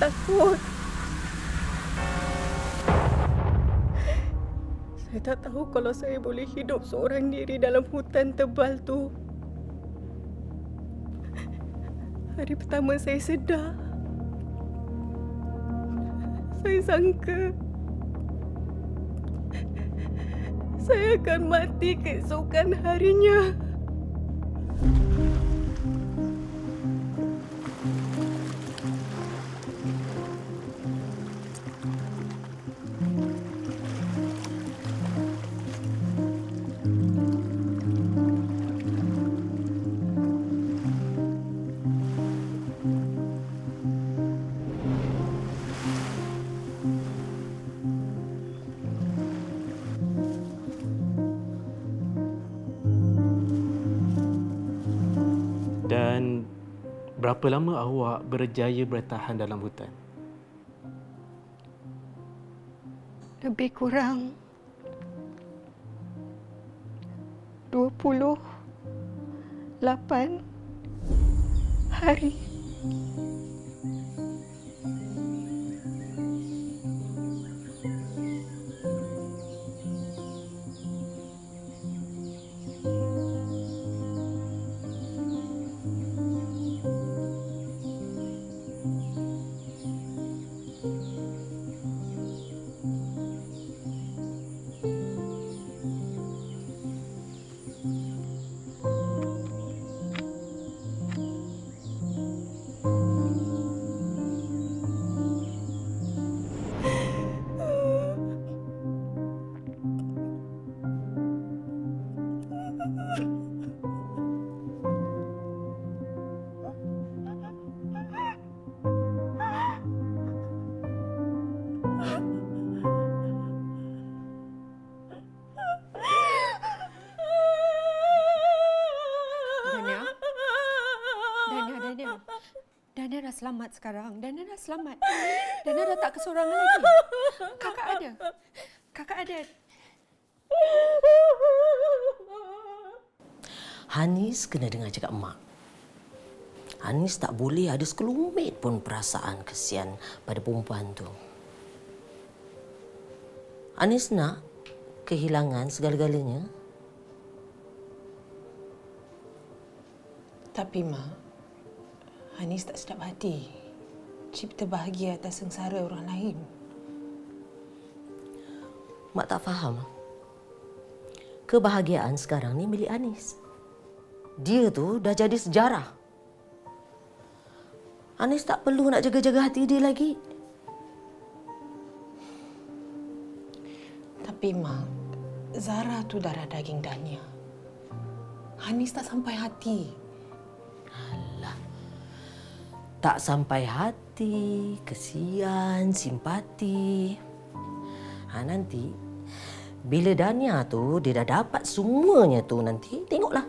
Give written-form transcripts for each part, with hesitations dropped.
takut. Saya tak tahu kalau saya boleh hidup seorang diri dalam hutan tebal tu. Hari pertama saya sedar, saya sangka saya akan mati keesokan harinya. Dan berapa lama awak berjaya bertahan dalam hutan? Lebih kurang 28 hari. Dania dah selamat sekarang. Dania dah selamat. Dania dah tak kesorangan lagi. Kakak ada. Kakak ada. Hanis kena dengar cakap mak. Hanis tak boleh ada sekelumit pun perasaan kesian pada perempuan tu. Hanis nak kehilangan segala-galanya. Tapi mak, Hanis tak sedap hati cipta bahagia atas sengsara orang lain. Mak tak faham. Kebahagiaan sekarang ni milik Hanis. Dia tu dah jadi sejarah. Hanis tak perlu nak jaga-jaga hati dia lagi. Tapi mak, Zara tu darah daging Dania. Hanis tak sampai hati. Alah. Tak sampai hati, kesian, simpati. Nanti bila Dania tu dia dah dapat semuanya tu nanti, tengoklah.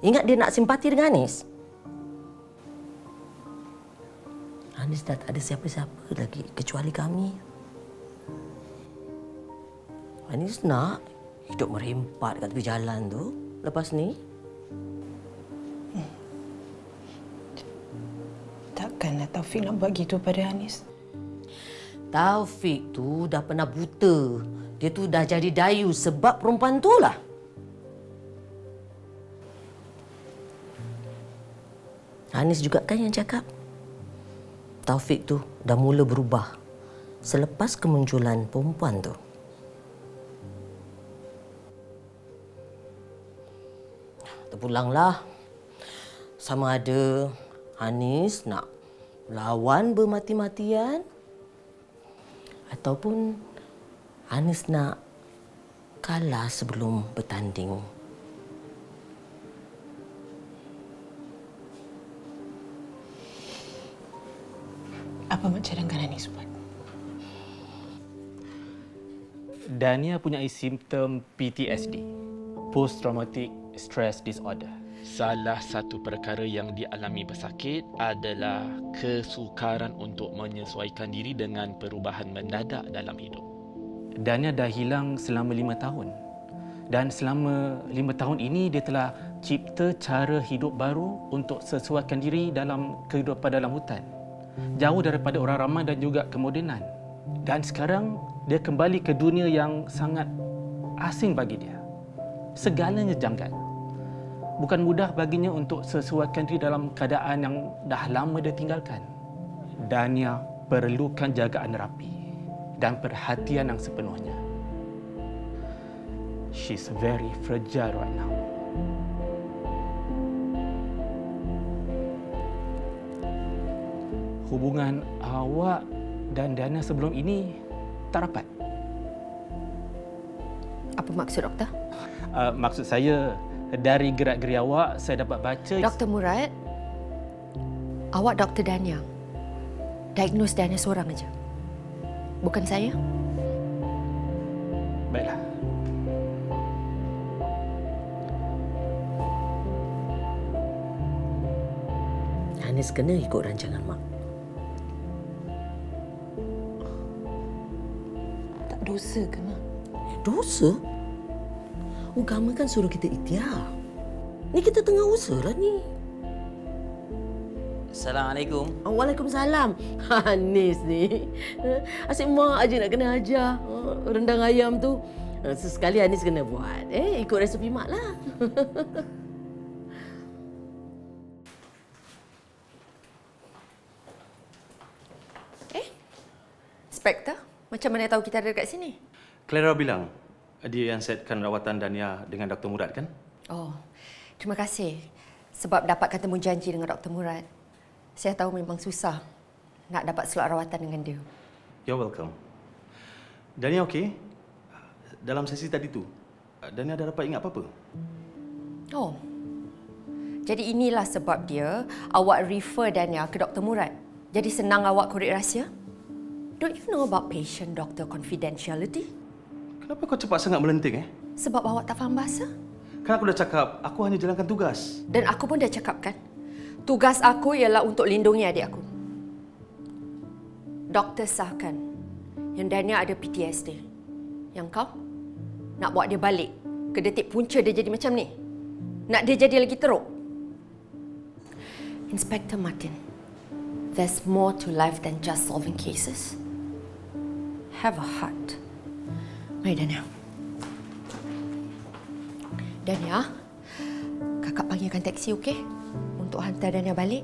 Ingat dia nak simpati dengan Hanis? Hanis dah tak ada siapa-siapa lagi kecuali kami. Hanis nak hidup merempat kat tepi jalan tu lepas ni. Takkanlah Taufik nak buat gitu pada Hanis? Taufik tu dah pernah buta. Dia tu dah jadi dayu sebab perempuan tu lah. Hanis juga kan yang cakap. Taufik tu dah mula berubah selepas kemunculan perempuan tu. Terpulanglah. Sama ada Hanis nak lawan bermati-matian ataupun Hanis nak kalah sebelum bertanding. Apa mak cadangkan Hanis buat? Dania punya simptom PTSD, Post Traumatic Stress Disorder. Salah satu perkara yang dialami pesakit adalah kesukaran untuk menyesuaikan diri dengan perubahan mendadak dalam hidup. Dania dah hilang selama 5 tahun. Dan selama 5 tahun ini dia telah cipta cara hidup baru untuk sesuaikan diri dalam kehidupan dalam hutan. jauh daripada orang ramai dan juga kemodenan. Dan sekarang dia kembali ke dunia yang sangat asing bagi dia. Segalanya janggal. Bukan mudah baginya untuk sesuaikan diri dalam keadaan yang dah lama dia tinggalkan. Dania perlukan jagaan rapi dan perhatian yang sepenuhnya. She's very fragile right now. Hubungan awak dan Dania sebelum ini tak rapat. Apa maksud doktor? Maksud saya, dari gerak-geri awak, saya dapat baca... Dr. Murad, awak Dr. Dania. Diagnose Dania seorang aja. Bukan saya. Baiklah. Hanis kena ikut rancangan Mak. Tak dosa ke, Mak? Dosa? Agama kan suruh kita ikhtiar. Ni kita tengah usaha lah ni. Assalamualaikum. Waalaikumsalam. Hanis ni. Asyik mak aja nak kena ajar. Rendang ayam tu. Sesekali Hanis kena buat. Ikut resepi mak lah. Inspektor, macam mana tahu kita ada dekat sini? Clara bilang dia yang setkan rawatan Dania dengan Dr. Murad kan? Oh, terima kasih sebab dapatkan temu janji dengan Dr. Murad. Saya tahu memang susah nak dapat slot rawatan dengan dia. You're welcome. Dania okey? Dalam sesi tadi tu, Dania dah dapat ingat apa-apa? Oh, jadi inilah sebab dia awak refer Dania ke Dr. Murad. Jadi senang awak korek rahsia? Don't you know about patient-doctor confidentiality? Kenapa kau cepat sangat melenting? Sebab awak tak faham bahasa. Kan aku dah cakap, aku hanya jalankan tugas. Dan aku pun dah cakap kan, tugas aku ialah untuk lindungi adik aku. Doktor sahkan yang Dania ada PTSD. Yang kau nak buat dia balik ke detik punca dia jadi macam ni. Nak dia jadi lagi teruk. Inspector Martin, there's more to life than just solving cases. Have a heart. Mari Dania. Dania, kakak panggilkan taksi, okey? Untuk hantar Dania balik.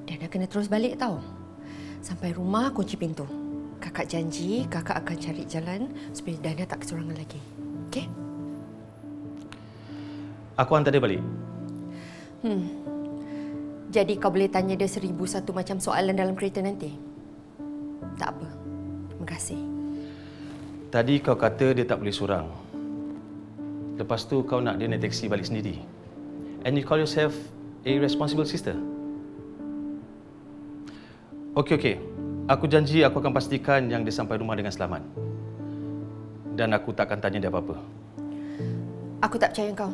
Dania kena terus balik tau. Sampai rumah, kunci pintu. Kakak janji, kakak akan cari jalan supaya Dania tak keseorangan lagi. Okey? Aku hantar dia balik. Jadi kau boleh tanya dia 1001 macam soalan dalam kereta nanti? Tak apa. Terima kasih. Tadi kau kata dia tak boleh seorang. Lepas tu kau nak dia naik teksi balik sendiri. And you call yourself a responsible sister. Okey. Aku janji aku akan pastikan yang dia sampai rumah dengan selamat. Dan aku takkan tanya dia apa-apa. Aku tak percaya kau.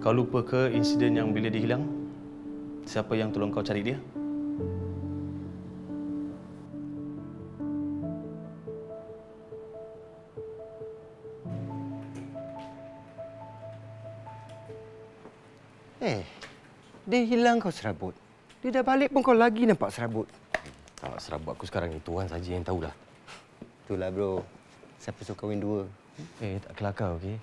Kau lupa ke insiden yang bila dia hilang? Siapa yang tolong kau cari dia? Dia hilang kau serabut. Dia dah balik pun kau lagi nampak serabut. Tak, serabut aku sekarang ni Tuhan saja yang tahulah. Itulah bro. Siapa suruh kahwin dua? Tak kelakar, okey?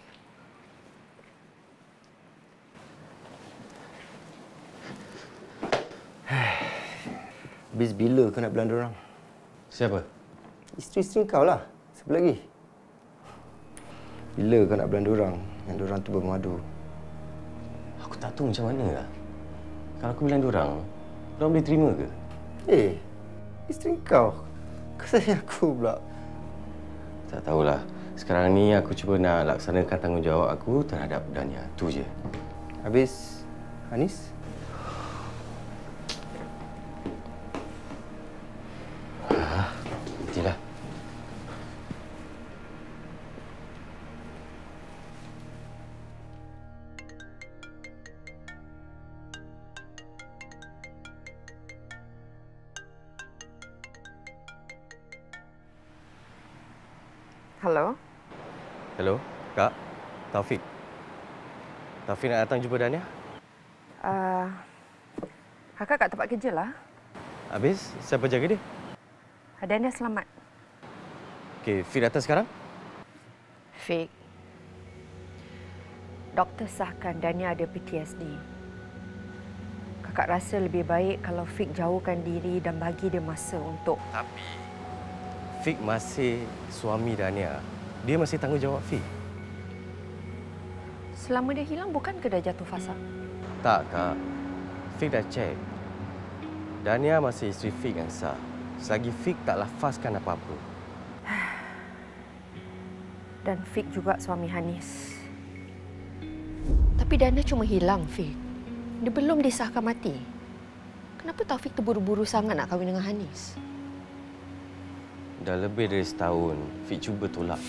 Habis bila kau nak belanda orang? Siapa? Isteri-isteri kau lah. Siapa lagi? Bila kau nak belanda orang yang diorang tu bermadu? Aku tak tahu macam mana lah. Kalau aku bilang diorang boleh terima ke? Isteri kau. Kau sayang aku pula. Tak tahulah. Sekarang ni aku cuba nak laksanakan tanggungjawab aku terhadap Dania. Tu je. Habis, Hanis? Nantilah. Hello? Hello, Kak. Taufik. Taufik nak datang jumpa Dania? Kakak kat tempat kerja lah. Habis, siapa jaga dia? Dania selamat. Okey, Fik datang sekarang? Fik, doktor sahkan Dania ada PTSD. Kakak rasa lebih baik kalau Fik jauhkan diri dan bagi dia masa untuk... Tapi Fik masih suami Dania. Dia masih tanggungjawab Fik. Selama dia hilang, bukan ke dah jatuh fasa? Tak, Kak. Fik dah cek. Dania masih isteri Fik yang sah. Selagi Fik tak lafazkan apa-apa. Dan Fik juga suami Hanis. Tapi Dania cuma hilang, Fik. Dia belum disahkan mati. Kenapa Taufik terburu-buru sangat nak kahwin dengan Hanis? Dah lebih dari setahun, Fik cuba tolak.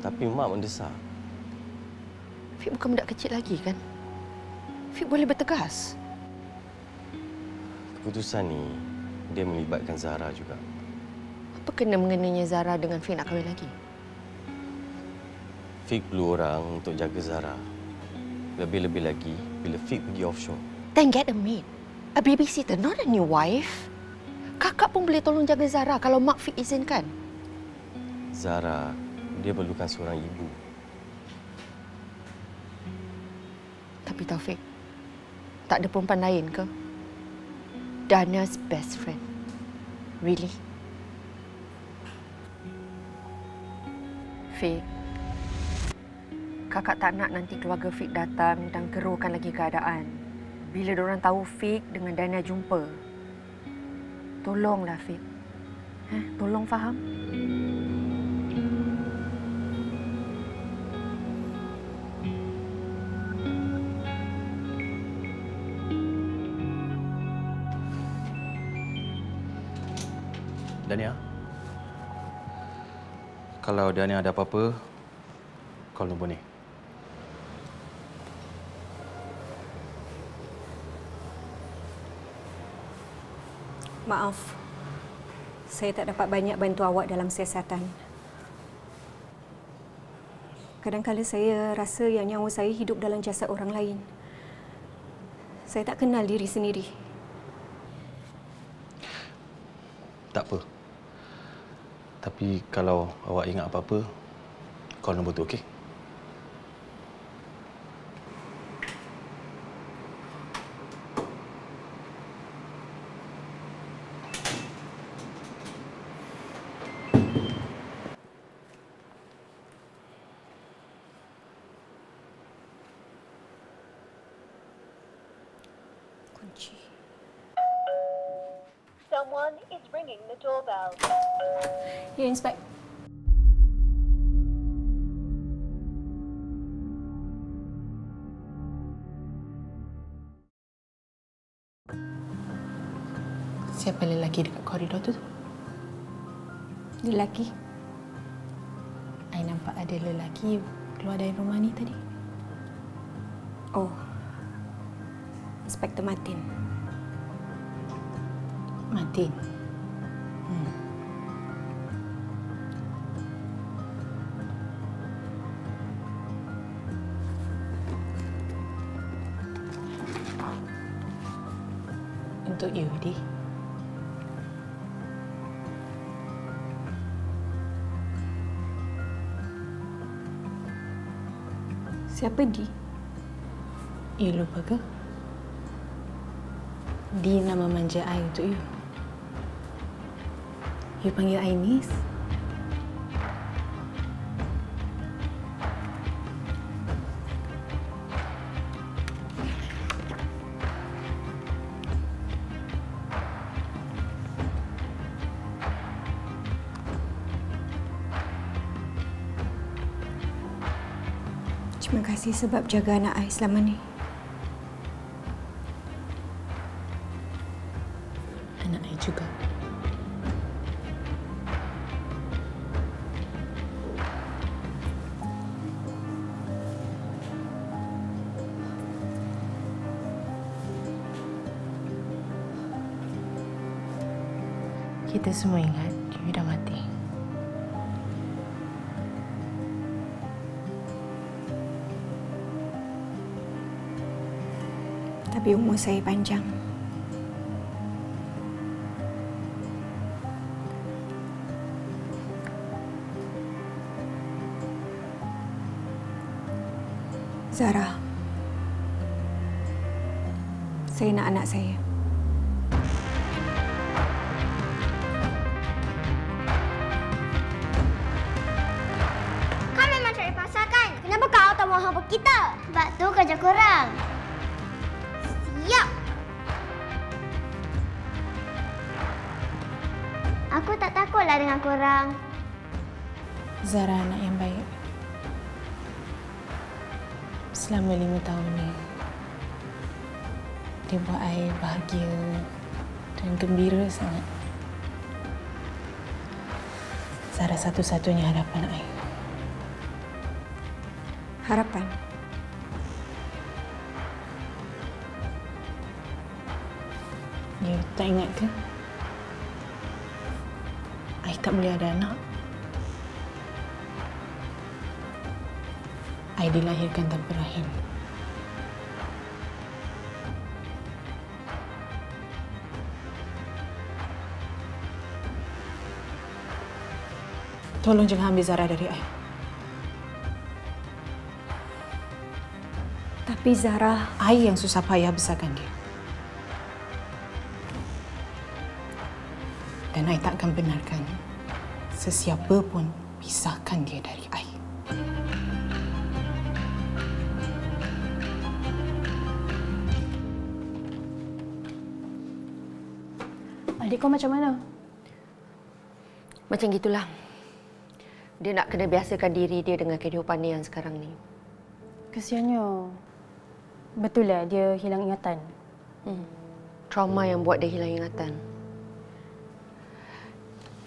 Tapi Mak mendesak. Fik bukan budak kecil lagi, kan? Fik boleh bertegas. Keputusan ni, dia melibatkan Zara juga. Apa kena mengenanya Zara dengan Fik nak kahwin lagi? Fik perlu orang untuk jaga Zara. Lebih-lebih lagi bila Fik pergi offshore. Then get a maid. A babysitter, not a new wife. Kakak pun boleh tolong jaga Zara kalau Mak Fik izinkan. Zara, dia perlukan seorang ibu. Tapi Taufik, tak ada perempuan lain ke? Dania's best friend. Really? Fik, kakak tak nak nanti keluarga Fik datang dan keruhkan lagi keadaan. Bila diorang tahu Fik dengan Dania jumpa. Tolonglah Fik. Tolong faham? Dania, kalau Dania ada apa-apa, call nombor ni. Maaf, saya tak dapat banyak bantu awak dalam siasatan. Kadang-kadang saya rasa yang nyawa saya hidup dalam jasad orang lain. Saya tak kenal diri sendiri. Tak apa. Tapi kalau awak ingat apa-apa, call nombor tu, okey? Kunci. Someone is ringing the doorbell. Ya, Inspek. Siapa lelaki dekat koridor tu? Lelaki. I nampak ada lelaki keluar dari rumah ni tadi. Oh, Inspektor Martin. Martin. Untuk you, Di. Siapa Di? You lupa ke? Di nama manja I untuk you. You panggil I Nis. Terima kasih sebab jaga anak I selama ni. Anak I juga. Kita semua ingat you dah mati. Tapi umur saya panjang. Zara, saya nak anak saya. Kau memang cari pasal kan? Kenapa kau tak mau hamba kita? Sebab tu kerja korang. Siap! Aku tak takutlah dengan korang. Zara anak yang baik. Selama 5 tahun ni, dia buat saya bahagia dan gembira sangat. Zara satu-satunya harapan saya. Harapan? You tak ingat ke? Saya tak boleh ada anak. Saya dilahirkan tanpa rahim. Tolong jangan ambil Zara dari saya. Tapi Zara... Saya yang susah payah besarkan dia. Dan saya tak akan benarkan sesiapa pun pisahkan dia dari saya. Adik kau macam mana? Macam gitulah. Dia nak kena biasakan diri dia dengan kehidupan dia yang sekarang ni. Kesiannya. Betul lah dia hilang ingatan. Trauma yang buat dia hilang ingatan.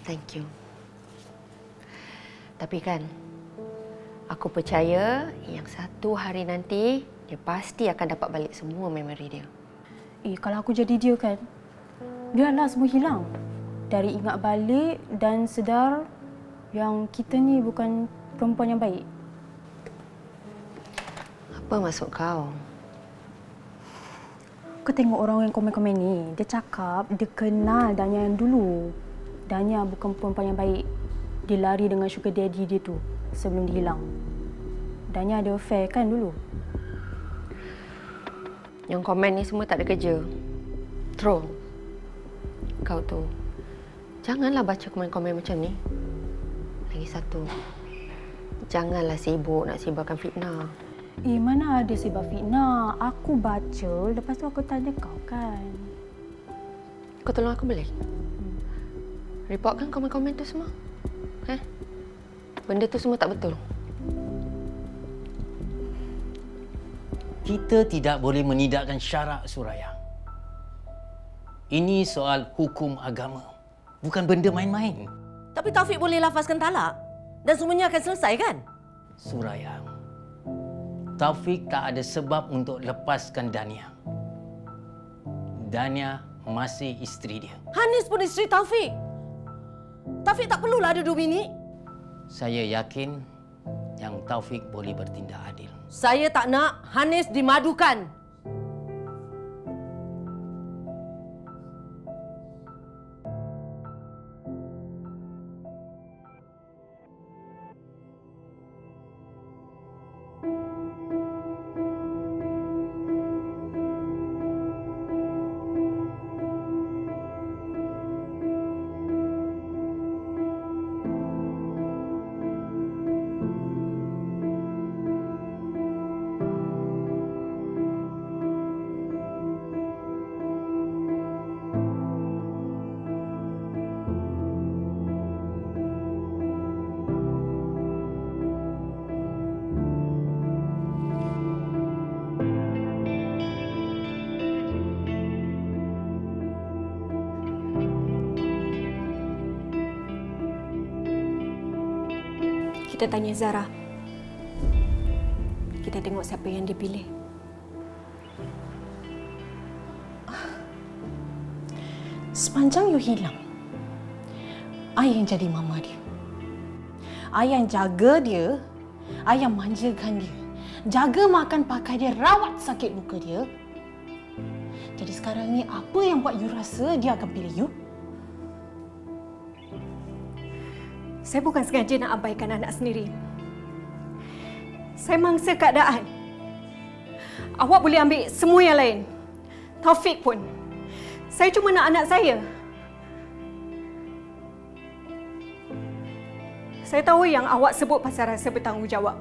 Thank you. Tapi kan, aku percaya yang satu hari nanti dia pasti akan dapat balik semua memori dia. Kalau aku jadi dia kan, biarlah semua hilang. Dari ingat balik dan sedar yang kita ni bukan perempuan yang baik. Apa maksud kau? Kau tengok orang yang komen-komen ni. Dia cakap dia kenal Dania yang dulu. Dania bukan perempuan yang baik. Dia lari dengan sugar daddy dia tu sebelum dia hilang. Dania ada affair kan dulu? Yang komen ni semua tak ada kerja. Troll. Kau tu, janganlah baca komen-komen macam ni. Lagi satu, janganlah sibuk nak sebarkan fitnah. Mana ada sebar fitnah. Aku baca, lepas tu aku tanya kau kan. Kau tolong aku boleh? Reportkan komen-komen tu semua. Benda tu semua tak betul. Kita tidak boleh menidakkan syarak, Suraya. Ini soal hukum agama. Bukan benda main-main. Tapi Taufik boleh lafazkan talak dan semuanya akan selesai kan? Suraya, Taufik tak ada sebab untuk lepaskan Dania. Dania masih isteri dia. Hanis pun isteri Taufik. Taufik tak perlulah ada 2 bini. Saya yakin yang Taufik boleh bertindak adil. Saya tak nak Hanis dimadukan. Kita tanya Zara. Kita tengok siapa yang dia pilih. Sepanjang you hilang, I yang jadi mama dia. I yang jaga dia, I yang manjakan dia. Jaga makan pakai dia, rawat sakit luka dia. Jadi sekarang ni apa yang buat you rasa dia akan pilih you? Saya bukan sengaja nak abaikan anak sendiri. Saya mangsa keadaan. Awak boleh ambil semua yang lain. Taufik pun. Saya cuma nak anak saya. Saya tahu yang awak sebut pasal rasa bertanggungjawab.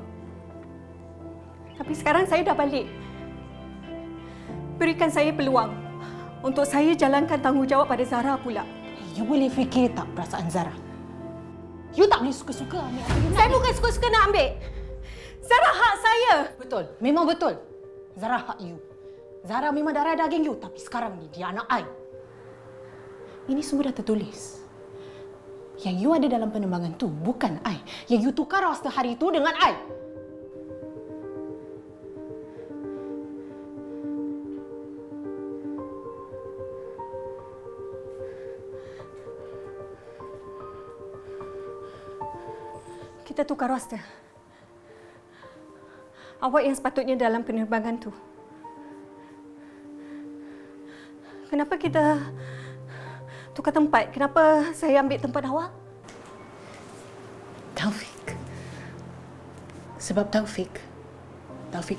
Tapi sekarang saya dah balik. Berikan saya peluang untuk saya jalankan tanggungjawab pada Zara pula. You boleh fikir tak perasaan Zara? You tak boleh suka-suka ambil apa you nak. Saya bukan suka-suka nak ambil. Zara hak saya. Betul. Memang betul. Zara hak you. Zara memang darah daging you. Tapi sekarang ni dia anak I. Ini semua dah tertulis. Yang you ada dalam penerbangan tu bukan I. Yang you tukar roster hari tu dengan I. Kita tukar roster. Awak yang sepatutnya dalam penerbangan tu. Kenapa kita tukar tempat? Kenapa saya ambil tempat awak? Taufik. Sebab Taufik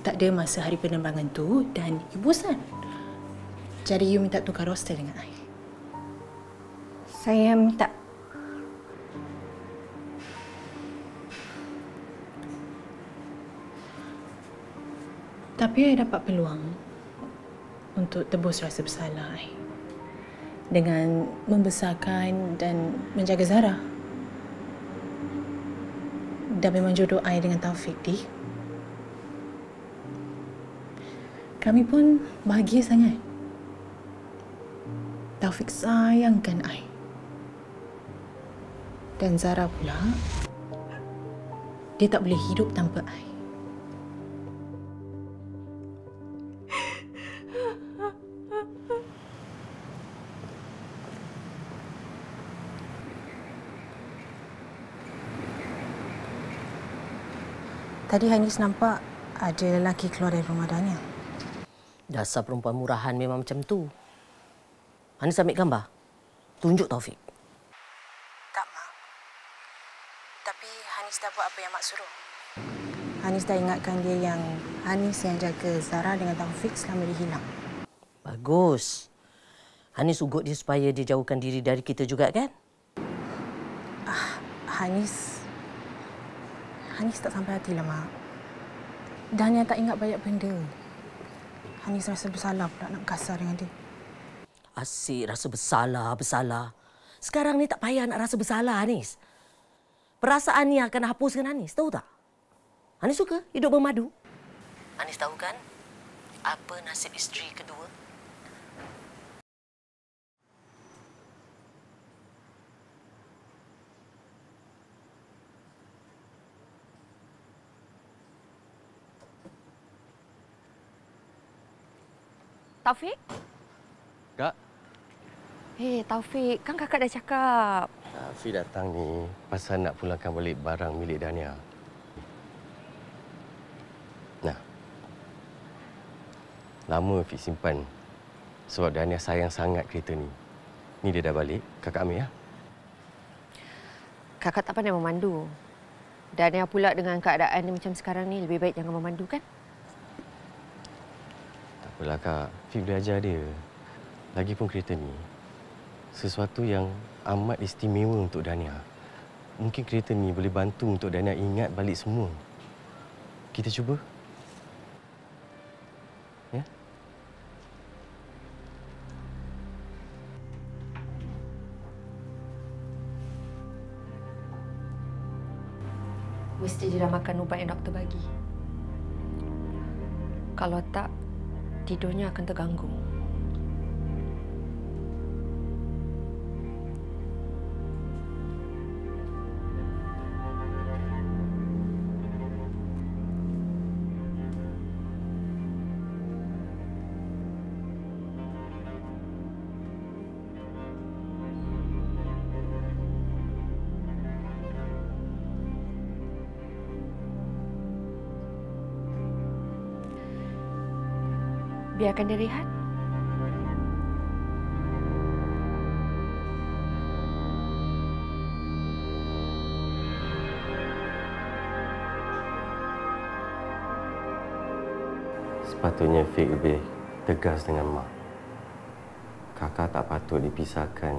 tak ada masa hari penerbangan tu dan you bosan. Jadi you minta tukar roster dengan I. Saya minta. Tapi I dapat peluang untuk tebus rasa bersalah I dengan membesarkan dan menjaga Zara. Dan memang jodoh I dengan Taufik, Di. Kami pun bahagia sangat. Taufik sayangkan I. Dan Zara pula, dia tak boleh hidup tanpa I. Tadi Hanis nampak ada lelaki keluar dari rumah Dania. Dasar perempuan murahan memang macam tu. Hanis ambil gambar. Tunjuk Taufik. Tak, Mak. Tapi Hanis dah buat apa yang Mak suruh. Hanis dah ingatkan dia yang Hanis yang jaga Zara dengan Taufik selama dia hilang. Bagus. Hanis ugut dia supaya dia jauhkan diri dari kita juga, kan? Hanis tak sampai hati lah, Mak. Dania tak ingat banyak benda. Hanis rasa bersalah pula nak kasar dengan dia. Asyik rasa bersalah. Sekarang ni tak payah nak rasa bersalah, Hanis. Perasaan ni akan hapuskan Hanis, tahu tak? Hanis suka hidup bermadu. Hanis tahu kan apa nasib isteri kedua? Taufik? Kak. Hei, Taufik, kan kakak dah cakap. Fi datang ni pasal nak pulangkan balik barang milik Dania. Nah. Lama Fi simpan. Sebab Dania sayang sangat kereta ni. Ni dia dah balik, kakak ambil ya. Kakak tak pandai memandu. Dania pula dengan keadaan macam sekarang ni lebih baik jangan memandu, kan? Tak apalah Kak, Fi boleh ajar dia. Lagipun kereta ni sesuatu yang amat istimewa untuk Dania. Mungkin kereta ni boleh bantu untuk Dania ingat balik semua. Kita cuba? Ya? Mesti dia dah makan ubat yang doktor bagi. Kalau tak, tidurnya akan terganggu. Biarkan dia rehat. Sepatutnya Fik lebih tegas dengan Mak. Kakak tak patut dipisahkan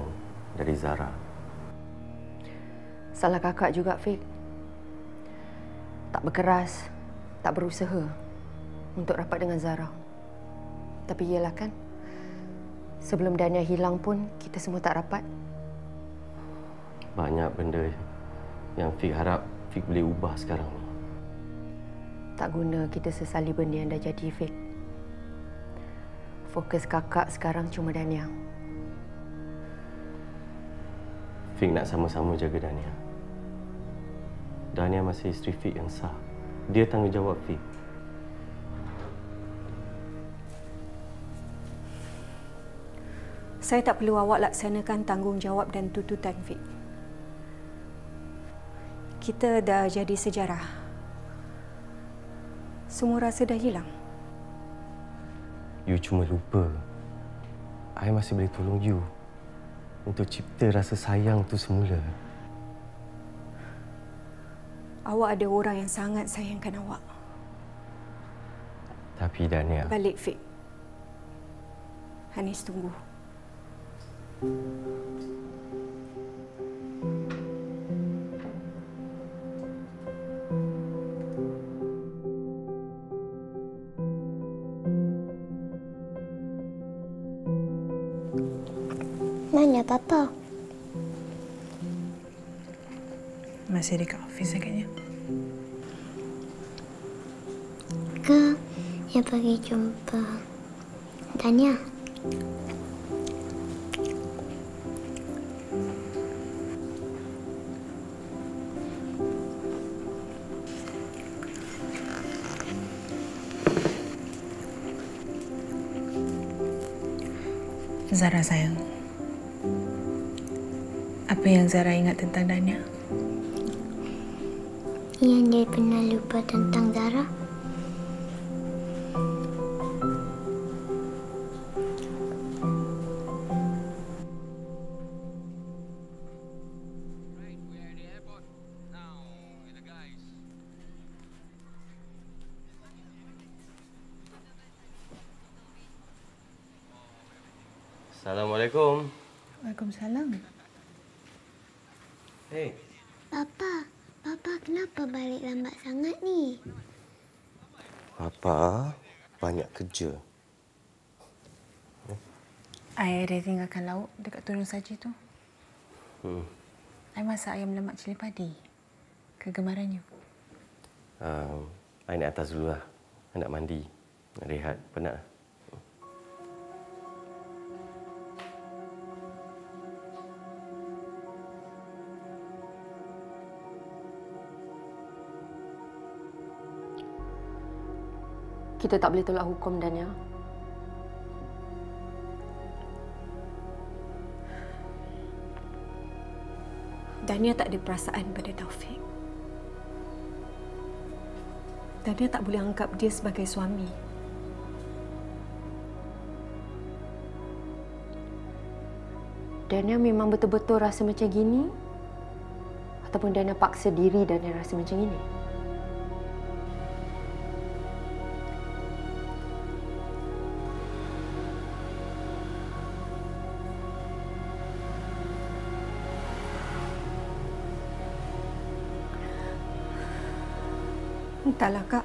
dari Zara. Salah kakak juga, Fik. Tak berkeras, tak berusaha untuk rapat dengan Zara. Tapi iyalah kan, sebelum Dania hilang pun kita semua tak rapat. Banyak benda yang Fik harap Fik boleh ubah sekarang ni. Tak guna kita sesali benda yang dah jadi, Fik. Fokus kakak sekarang cuma Dania. Fik nak sama-sama jaga Dania. Dania masih isteri Fik yang sah. Dia tanggungjawab Fik. Saya tak perlu awak laksanakan tanggungjawab dan tuntutan, Fik. Kita dah jadi sejarah. Semua rasa dah hilang. You cuma lupa. I masih boleh tolong you untuk cipta rasa sayang tu semula. Awak ada orang yang sangat sayangkan awak. Tapi Dania... Balik, Fik. Hanis tunggu. Mana Papa? Masih dekat office agaknya. Ke yang pergi jumpa Dania? Zara sayang, apa yang Zara ingat tentang Dania? Yang dia pernah lupa tentang Zara? Assalamualaikum. Waalaikumsalam. Hey. Papa kenapa balik lambat sangat ni? Papa banyak kerja. I dah tinggalkan lauk dekat turun saji tu. I masak ayam lemak cili padi. Kegemaran you. I naik atas dulu lah. I nak mandi. Nak rehat. Penat. Kita tak boleh tolak hukum, Dania. Dania tak ada perasaan pada Taufik. Dania tak boleh anggap dia sebagai suami. Dania memang betul-betul rasa macam gini? Ataupun Dania paksa diri Dania rasa macam ini? Entahlah, Kak.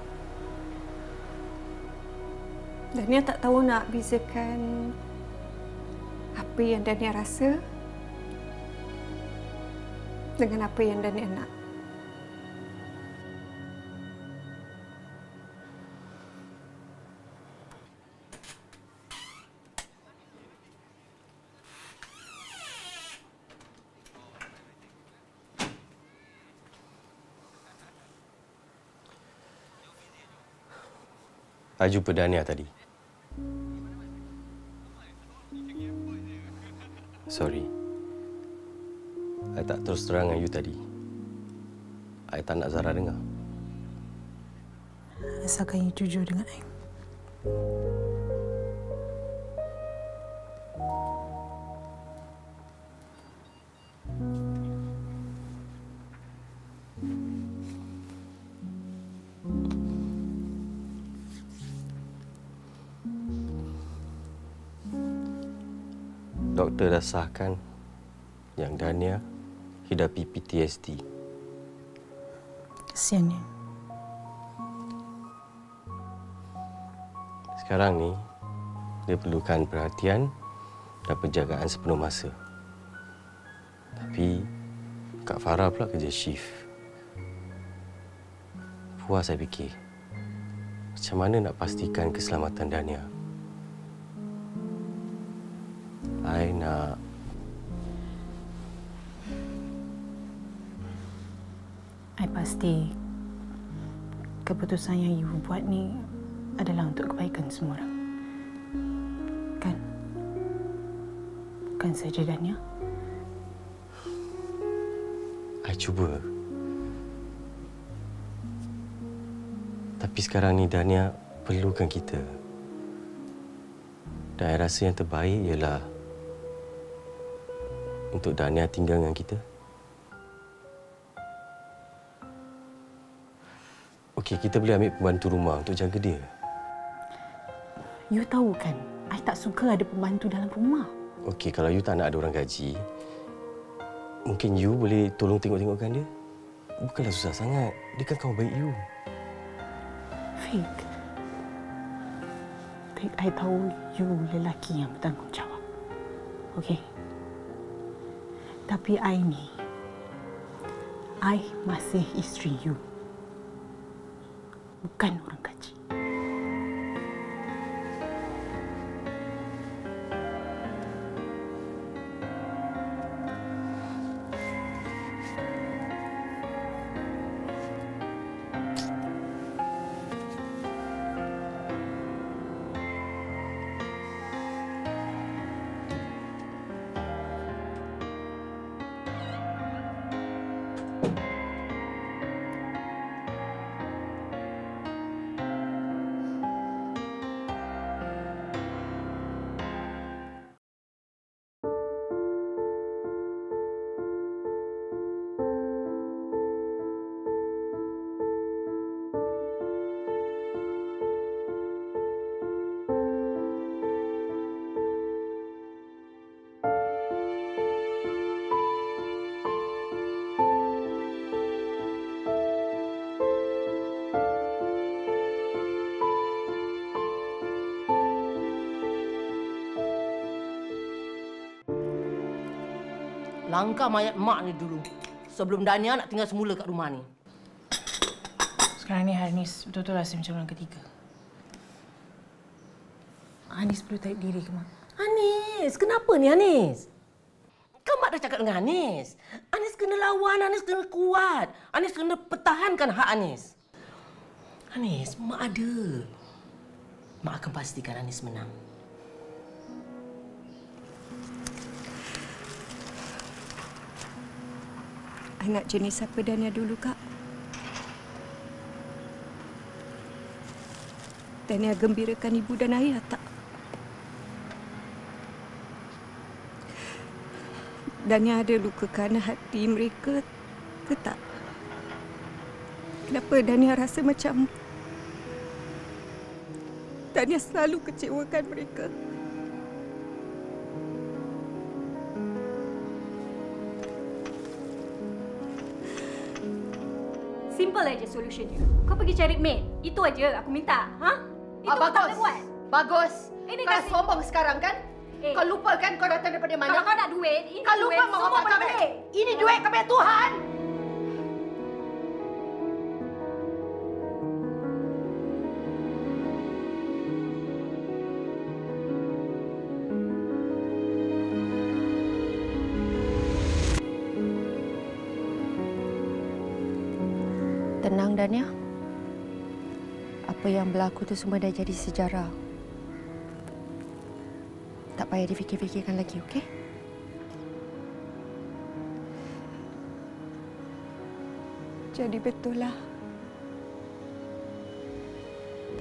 Dania tak tahu nak bezakan apa yang Dania rasa dengan apa yang Dania nak. I jumpa Dania tadi. Sorry. I tak terus terang dengan you tadi. I tak nak Zara dengar. Asalkan you jujur dengan I. doktor dah sahkan yang Dania hidapi PTSD. Kesiannya. Sekarang ni, dia perlukan perhatian dan penjagaan sepenuh masa. Tapi, Kak Farah pula kerja shift. Puas saya fikir, macam mana nak pastikan keselamatan Dania. I nak... I pasti keputusan yang you buat ni adalah untuk kebaikan semua orang. Kan? Bukan saja Dania. I cuba. Tapi sekarang ni Dania perlukan kita. Dan I rasa yang terbaik ialah untuk Dania tinggal dengan kita. Okey, kita boleh ambil pembantu rumah untuk jaga dia. You tahu kan, I tak suka ada pembantu dalam rumah. Okey, kalau you tak nak ada orang gaji, mungkin you boleh tolong tengok-tengokkan dia. Bukanlah susah sangat. Dia kan kawan baik you. Fik, I tahu you lelaki yang bertanggungjawab. Okey? Tapi I ni, I masih isteri you. Bukan orang gaji. Langkah mayat mak ni dulu sebelum Dania nak tinggal semula kat rumah ni. Sekarang ni Hanis betul-betul rasa macam orang ketiga. Hanis perlu tarik diri ke, Mak? Hanis, kenapa ni Hanis? Kan Mak dah cakap dengan Hanis. Hanis kena lawan, Hanis kena kuat. Hanis kena pertahankan hak Hanis. Hanis, Mak ada. Mak akan pastikan Hanis menang. Anak jenis apa Dania dulu, Kak? Dania gembirakan ibu dan ayah tak? Dania ada lukakan hati mereka ke tak? Kenapa Dania rasa macam Dania selalu kecewakan mereka? Simple aja solution dia. Kau pergi cari maid. Itu aja aku minta. Ha? Itu kau tak boleh buat. Bagus. Ini kau sombong sekarang kan? Kau lupa kan kau datang daripada mana? Kalau kau nak duit, ini kau duit lupa semua Mama boleh kau beli. Ini duit kepada Tuhan. Tenang, Dania. Apa yang berlaku tu semua dah jadi sejarah. Tak payah difikir-fikirkan lagi, okey? Jadi betul lah.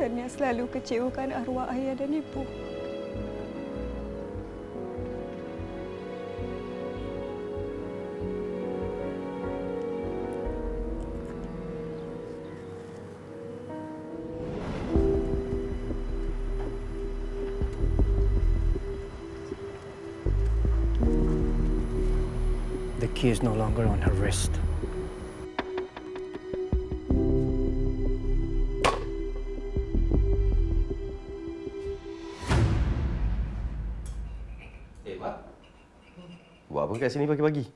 Dania selalu kecewakan arwah ayah dan ibu. key is no longer on her wrist. Mak. Buat apa kat sini pagi-pagi?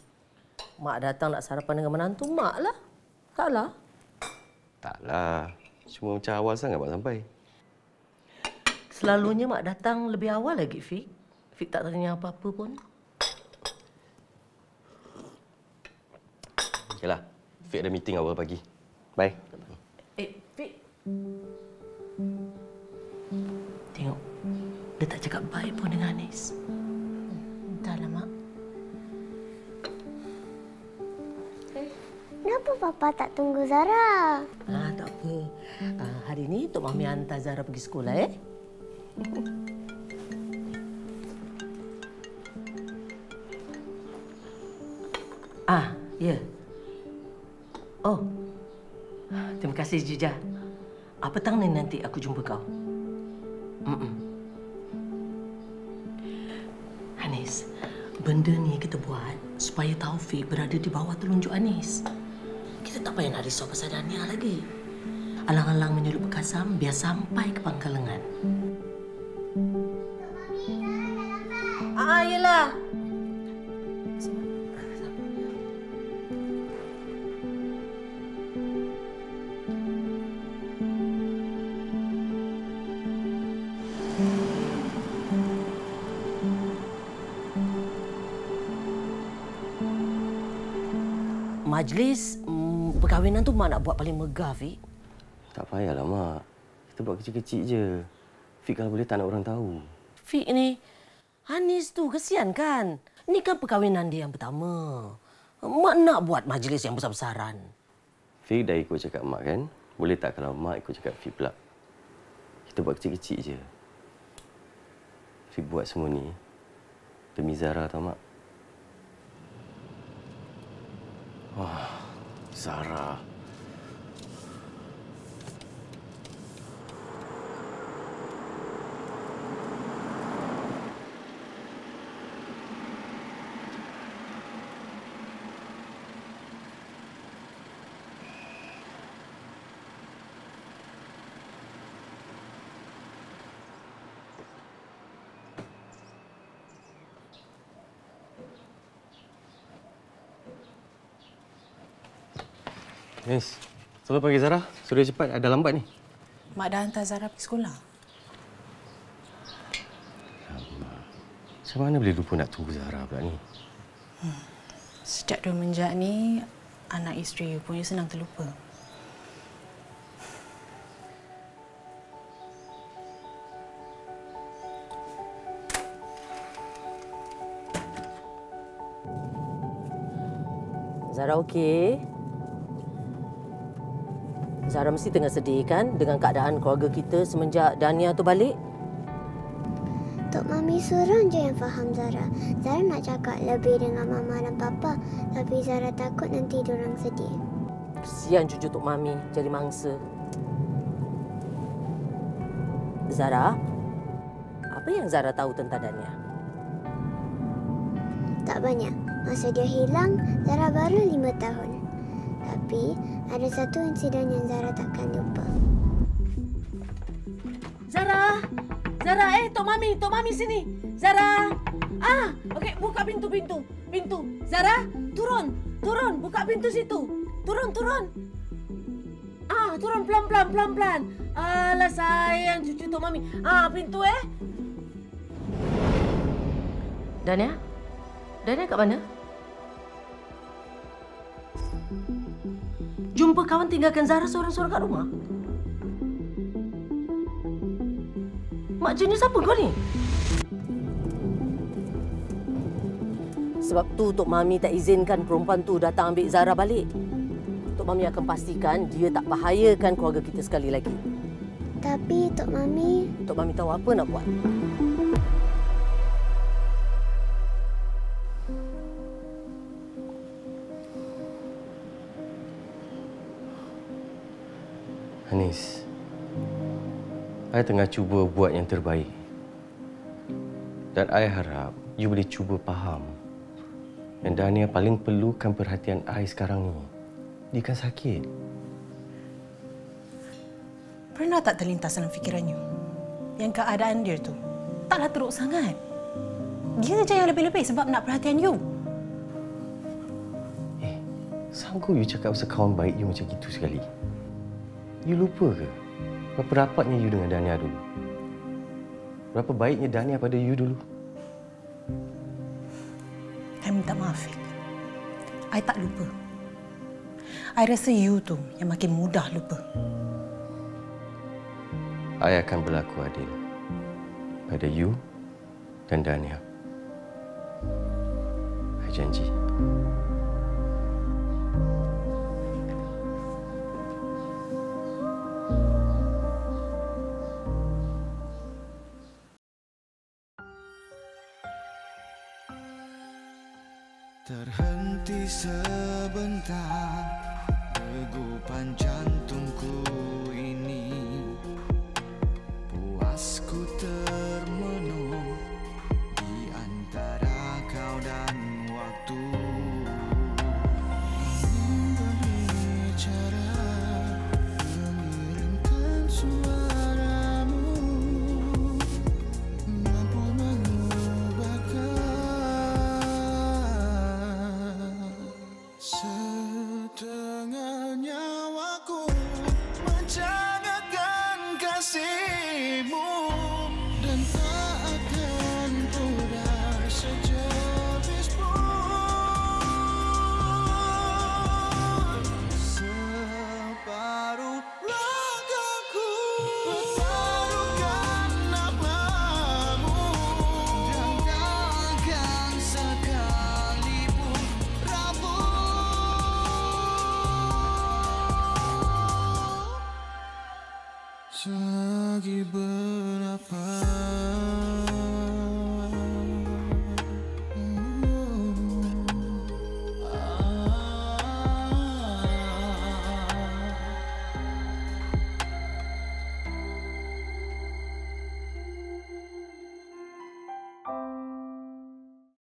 Mak datang nak sarapan dengan menantu mak lah. Taklah. Taklah. Cuma macam awal sangat mak sampai. Selalunya mak datang lebih awal lagi, Fik. Fik tak tanya apa-apa pun. Okeylah. Fik ada meeting awal pagi. Bye. Fik. Tengok. Dia tak cakap baik pun dengan Anis. Entahlah, Mak. Kenapa Papa tak tunggu Zara? Tak apa. Hari ni Tok Mami hantar Zara pergi sekolah, Ya. Oh. Terima kasih, Jija. Petang ni nanti aku jumpa kau. Anis, benda ni kita buat supaya Taufik berada di bawah telunjuk Anis. Kita tak payah nak risau pasal Dania lagi. Alang-alang menyulut Bekasam biar sampai ke pangkal lengan. Yelah. Majlis perkahwinan tu mak nak buat paling megah, Fik. Tak payahlah, Mak. Kita buat kecil-kecil je. Fik kalau boleh tak nak orang tahu. Fik ni, Anis tu kesian kan? Ni kan perkahwinan dia yang pertama. Mak nak buat majlis yang besar-besaran. Fik dah ikut cakap Mak kan? Boleh tak kalau Mak ikut cakap Fik pula? Kita buat kecil-kecil je. Fik buat semua ni demi Zara tau, Mak. Wah, Zara. Nis, selamat pagi Zara. Sudah cepat, ada lambat ni. Mak dah hantar Zara pergi sekolah. Macam mana boleh lupa nak tunggu Zara pula ni? Sejak dia menjak ni, anak isteri punya senang terlupa. Zara okey? Zara mesti tengah sedih kan dengan keadaan keluarga kita semenjak Dania tu balik? Tok Mami seorang je yang faham Zara. Zara nak cakap lebih dengan Mama dan Papa, tapi Zara takut nanti diorang sedih. Kesian cucu Tok Mami jadi mangsa. Zara, apa yang Zara tahu tentang Dania? Tak banyak. Masa dia hilang, Zara baru 5 tahun. Tapi ada satu insiden yang Zara takkan lupa. Zara! Zara, Tok Mami sini. Zara! Okey, buka pintu. Zara, turun, buka pintu situ. Turun. Turun pelan-pelan. Alah sayang cucu Tok Mami. Pintu Dania kat mana? Jumpa kawan tinggalkan Zara seorang-seorang kat rumah? Mak jenis apa kau ni? Sebab tu Tok Mami tak izinkan perempuan tu datang ambil Zara balik. Tok Mami akan pastikan dia tak bahayakan keluarga kita sekali lagi. Tapi Tok Mami tahu apa nak buat. Anis, saya tengah cuba buat yang terbaik. Dan saya harap you boleh cuba faham Dan Dania paling perlukan perhatian I sekarang ni. Dia kan sakit. Pernah tak terlintas dalam fikiran you yang keadaan dia tu taklah teruk sangat? Dia je yang lebih-lebih sebab nak perhatian you. Sanggup you cakap pasal kawan baik you macam gitu sekali? You lupa ke berapa rapatnya you dengan Dania dulu? Berapa baiknya Dania pada you dulu? I minta maaf, Fik. I tak lupa. I rasa you tu yang makin mudah lupa. I akan berlaku adil pada you dan Dania. I janji. Terhenti sebentar degupan jantungku ini, puasku